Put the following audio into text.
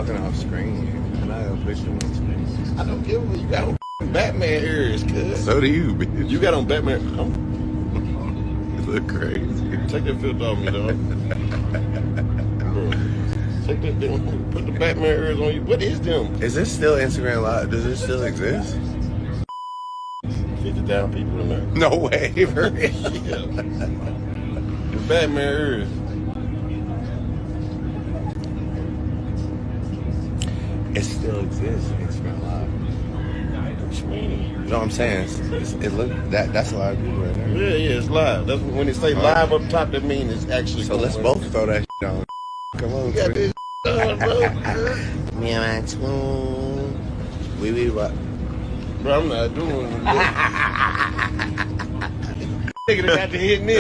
talking off screen. I'm not gonna put you on screen. I don't give a. You got on Batman ears, cuz. So do you, bitch. You got on Batman. You look crazy. Take that filter off me, dog. Bro, take that thing. Put the Batman ears on you. What is them? Is this still Instagram Live? Does this still exist? 50,000 people in there. No way. Yeah. The Batman ears. It still exists, Instagram Live. What you mean? You know what I'm saying? It look that's a lot of people right there. Yeah, it's live. That's when they say live up top, that means it's actually. So let's both throw that shit on. Come on, You got this on, bro. Me and my spoon. We what? Bro, I'm not doing it. Nigga that got to hit me.